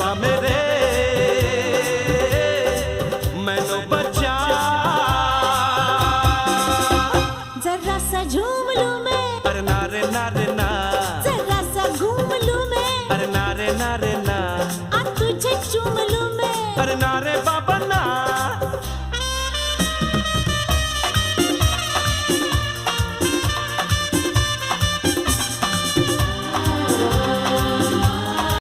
बचा मेरे मैनू बचा। जरा सा झूम लूं मैं, अरे नारे नारे ना, जरा सा घूम लूं मैं, अरे नारे नारे ना।